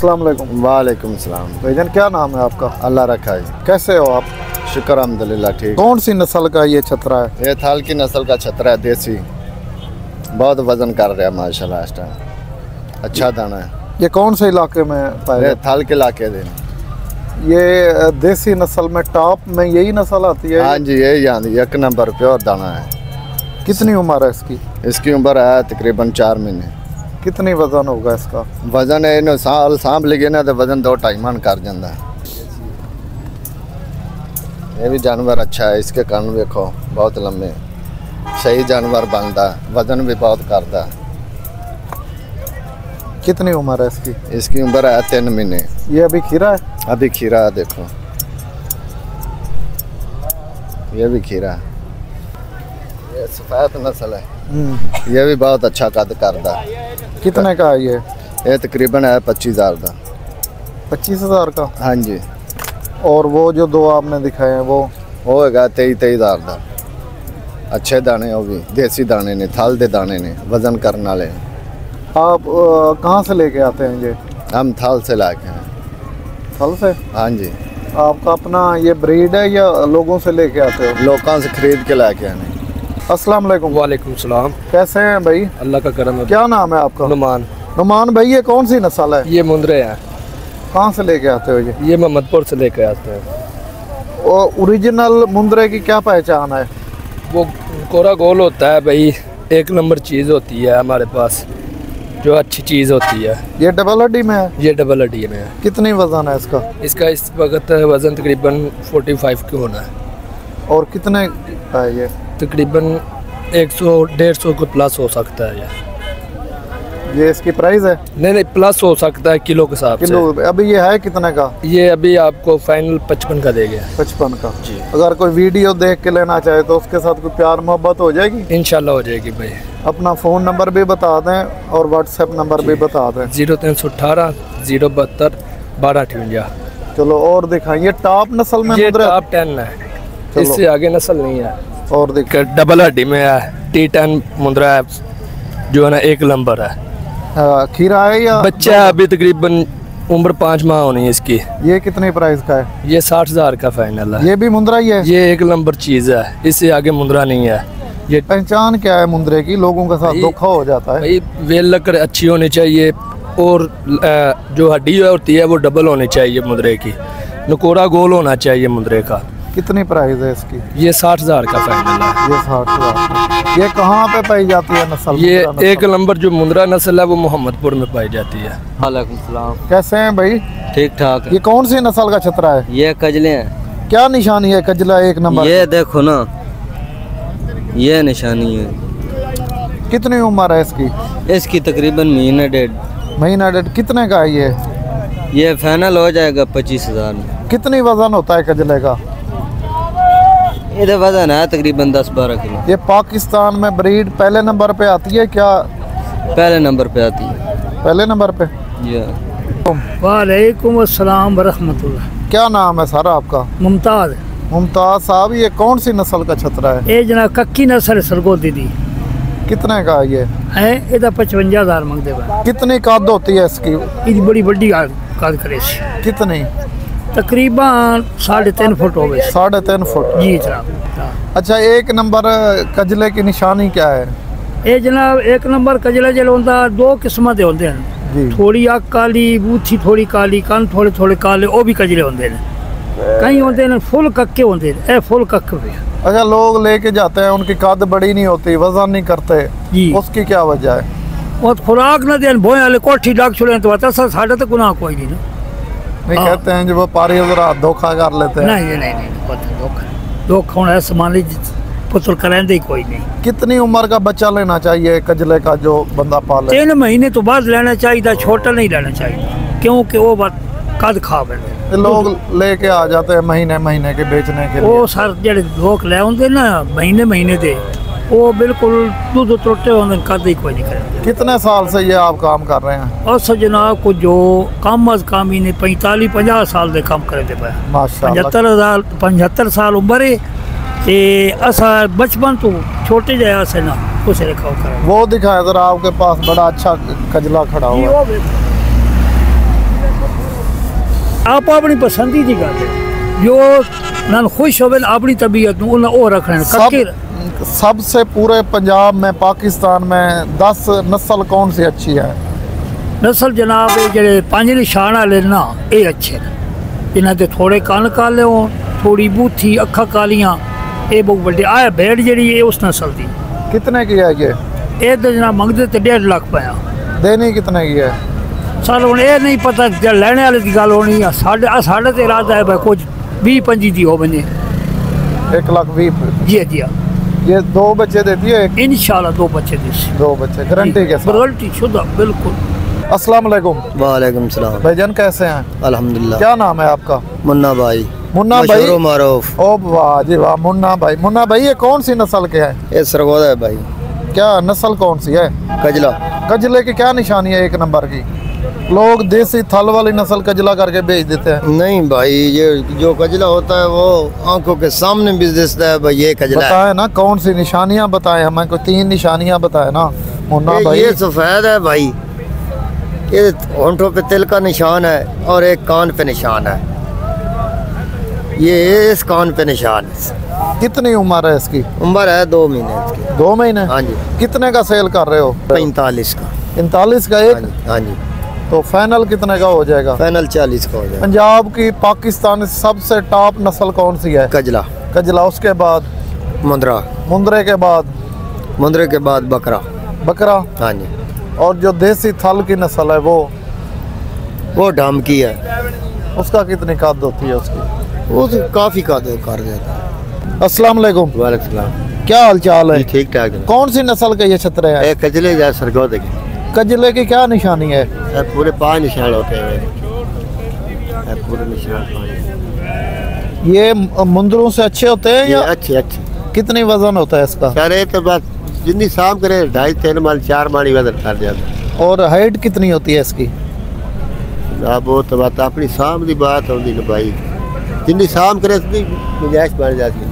अस्सलाम वालेकुम। वालेकुम सलाम। भाईजान क्या नाम है आपका? अल्लाह रखा है। कैसे हो आप? शुक्र अल्हम्दुलिल्लाह ठीक। कौन सी नस्ल का ये छतरा है? ये थाल की नस्ल का छतरा है, देसी, बहुत वजन कर रहा है माशाल्लाह इस टाइम, अच्छा दाना है। ये कौन से इलाके में पाया? ये थाल के इलाके दे। ये देसी नस्ल में टॉप में यही नस्ल आती है? हाँ जी, यही आंदी, एक नंबर प्योर दाना है। कितनी उम्र है इसकी? इसकी उम्र है तकरीबन 4 महीने। कितनी वजन होगा इसका? वजन है इन्हें साल सांभ लगे ना तो वजन 2-2.5 मन कर जाता है। ये भी जानवर अच्छा है, इसके कान देखो बहुत लंबे, सही जानवर बनता है, वजन भी बहुत करता है। कितनी उम्र है इसकी? इसकी उम्र है 3 महीने। ये अभी खीरा है? अभी खीरा है, देखो ये भी खीरा है। ये सफ़ेद नस्ल है, ये भी बहुत अच्छा कद करता है। कितने का है ये? ये तकरीबन है 25,000 का। 25,000 का? हाँ जी। और वो जो दो आपने दिखाए हैं वो होएगा 23,000 का। अच्छे दाने, वो भी देसी दाने ने, थाल दे दाने ने, वजन करने वाले। आप कहाँ से लेके आते हैं ये? हम थाल से लाके हैं। फल से? हाँ जी। आपका अपना ये ब्रीड है या लोगों से लेके आते हो? लोगों से खरीद के लाके आने। अस्सलाम वालेकुम। वालेकुम सलाम। कैसे हैं भाई? अल्लाह का करम है। क्या नाम है आपका? नुमान। नुमान भाई, ये कौन सी नस्ल है? ये मुंद्रे हैं। कहाँ से लेके आते हो ये? ये मोहम्मदपुर से लेके आते हैं। और ओरिजिनल मुंद्रे की क्या पहचान है? वो कोरा गोल होता है भाई, एक नंबर चीज़ होती है हमारे पास, जो अच्छी चीज़ होती है। ये डबल हड्डी में है? ये डबल हड्डी में है। कितनी वजन है इसका? इसका इस वक्त वज़न तकरीबन 45 की होना है। और कितने का है ये? तकरीबन 100-150 को प्लस हो सकता है ये इसकी प्राइस है? नहीं, प्लस हो सकता है किलो के हिसाब से। किलो? अभी ये है कितने का? ये अभी आपको फाइनल 55 का देगा। 55 का जी। अगर कोई वीडियो देख के लेना चाहे तो उसके साथ कोई प्यार मोहब्बत हो जाएगी? इंशाल्लाह हो जाएगी भाई। अपना फ़ोन नंबर भी बता दें और व्हाट्सएप नंबर भी बता दें। 0318 072 1258। चलो और दिखाइए। टॉप नस्ल में ये मुंद्रे? टॉप 10 है, इससे आगे नस्ल नहीं है। और दिख डबल हड्डी में है, T10 मुंद्रा है, जो है ना 1 नंबर है। खीरा है या बच्चा है, अभी तकरीबन उम्र 5 माह होनी है इसकी। ये कितने प्राइस का है? ये 60,000 का फाइनल है। ये भी मुंद्रा ही है? ये 1 नंबर चीज़ है, इससे आगे मुंद्रा नहीं है। ये पहचान क्या है मुंद्रे की? लोगों के साथ धोखा हो जाता है भाई, वेल लकड़ अच्छी होनी चाहिए और जो हड्डी होती है वो डबल होनी चाहिए मुंद्रे की, नकोरा गोल होना चाहिए मुंद्रे का। कितनी प्राइस है इसकी? ये 60,000 का फाइनल है। ये 60,000। ये कहाँ पे पाई जाती है नस्ल? ये 1 नंबर जो मुंद्रा नस्ल है वो मोहम्मदपुर में पाई जाती है। वालेकुम सलाम। कैसे हैं भाई? ठीक ठाक। ये कौन सी नस्ल का छतरा है? ये कजले हैं। क्या निशानी है कजला 1 नंबर? ये देखो ना, ये निशानी है। कितनी उम्र है इसकी? इसकी तकरीबन महीना डेढ़। महीना डेढ़। कितने का है ये फाइनल हो जाएगा 25,000 में। कितनी वजन होता है कजले का? इधर वजन है तकरीबन 10-12 किलो। ये पाकिस्तान में ब्रीड पहले नंबर पे आती है क्या? पहले नंबर पे आती है। पहले नंबर पे? ये वालेकुम अस्सलाम वरहमतुल्लाह। क्या नाम है सारा आपका? मुमताज़। मुमताज़ साहब, ये कौन सी नस्ल का छतरा है? ये जनाब कक्की नस्ल सरगोदी दी कितने का है ये? है इधर 55,000 मंगते हैं। कितनी कद होती है इसकी? ये बड़ी बड़ी काद करे सी। कितनी? तकरीबन 3.5 फुट हो गए। 3.5 फुट? जी जनाब। अच्छा, 1 नंबर कजले की निशानी क्या है? ये जनाब 1 नंबर कजला जो होता 2 किस्म के होते हैं। जी। थोड़ी अग काली, बूथी थोड़ी काली, कान थोड़े थोड़े काले, वो भी कजले होते हैं। कई होते हैं फुल कक्के होते हैं, ये फुल कक्के पे। अच्छा, लोग लेके जाते हैं, उनकी कद बड़ी नहीं होती, वजन नहीं करते जी। उसकी क्या वजह है? वो खुराक न दें, भोए वाले कोठी डाक छुड़े तो बता सर साढ़े तो गुनाह कोई नहीं। नहीं कहते हैं जो व्यापारी जरा धोखा कर लेते हैं। नहीं धोखा होना है, सामान पुत्र करेंगे ही कोई नहीं। कितनी उम्र का बच्चा लेना चाहिए कजले का जो बंदा पाले? 3 महीने तो बाद लेना चाहिए, छोटा नहीं लेना चाहिए, क्योंकि वो बात कद खा बैठे। लोग लेके आ जाते हैं महीने महीने के बेचने के लिए। वो सर जेडे लोग ले आते ना महीने दे, वो बिल्कुल दूध त्रोटे होंगे, कद ही कोई नहीं करेंगे। कितने साल से ये आप काम कर रहे हैं? और जनाब को जो कम अज कम ही ने 45-50 साल दे काम करे पे। माशाल्लाह। 75 साल उम्र है ते असा बचपन तो छोटे जया से ना कुछ रखा वो दिखाए जरा, आपके पास बड़ा अच्छा कजला खड़ा हुआ है। आप अपनी पसंदी की गल है जो नाल खुश होवे अपनी तबीयत नूं उन्हें ओ रखना कक्के सबसे पूरे पंजाब में पाकिस्तान में 10 नस्ल कौन सी अच्छी है? नस्ल जनाब ये जेड़े पंज निशान वाले ना ये अच्छे ने इन्हां दे थोड़े कन काले हो थोड़ी बूथी अखा कालियां ये बहुत बड़े आ भेड़ जेड़ी है उस नस्ल दी। कितने की है ये तो जनाब मंगते तो 1.5 लाख पाया देनी कितने की है? सर हुण ये नहीं पता जो लैने वाले की गल होनी है साढ़े तो इरादा है भाई कुछ 20-25 दी हो बने 1,20,000 जी जी ये 2 बच्चे देती है? इंशाल्लाह 2 बच्चे दे 2 बच्चे गारंटी के साथ? गारंटी शुदा बिल्कुल। अस्सलाम वालेकुम। वालेकुम सलाम। भाईजान कैसे हैं? अल्हम्दुलिल्लाह। क्या नाम है आपका? मुन्ना भाई। मुन्ना भाई मशहूर मारूफ। ओ वाह जी वाह मुन्ना भाई ये कौन सी नस्ल के है? ये सरगोदा है भाई। क्या नस्ल कौन सी है? कजला। कजले की क्या निशानी है 1 नंबर की? लोग देसी थल वाली नस्ल कजला करके बेच देते हैं। नहीं भाई ये जो कजला होता है वो आंखों के सामने भी दिखता है भाई ये कजला है। बताए ना कौन सी निशानियां बताए हमें को 3 निशानियां बताए ना मुन्ना भाई। ये सफेद है भाई ये होंठों पे तिल का निशान है और एक कान पे निशान है ये इस कान पे निशान है। कितनी उम्र है इसकी? उम्र है 2 महीने इसकी। 2 महीने? हाँ जी। कितने का सेल कर रहे हो? 45 का। 45 का एक? हाँ जी। तो फाइनल कितने का हो जाएगा? फाइनल 40 का हो जाएगा। पंजाब की पाकिस्तान सबसे टॉप नस्ल कौन सी है? कजला। कजला उसके बाद मुंद्रा। मुंद्रे के बाद? मुंद्रे के बाद बकरा। बकरा? हाँ जी। और जो देसी थल की नस्ल है वो ढामकी है। उसका कितनी कद होती है उसकी? वो तो काफी का कर देता है। अस्सलाम वालेकुम। वालेकुम सलाम। क्या हाल चाल है? ठीक ठाक है। कौन सी नस्ल के ये छतरे हैं? एक कजले या सरगोदे के। कजले की क्या निशानी है? पूरे 5 निशान होते हैं पूरे निशान। ये मुंदरों से अच्छे होते हैं या अच्छे? कितनी वजन होता है इसका? सारे तो बस जितनी शाम करे 2.5-3 माल 4 माली वजन कर जाता। और हाइट कितनी होती है इसकी? अब वो तो बात अपनी शाम की बात होती है भाई जितनी शाम करे उतनी गुंजाइश बढ़ जाती है।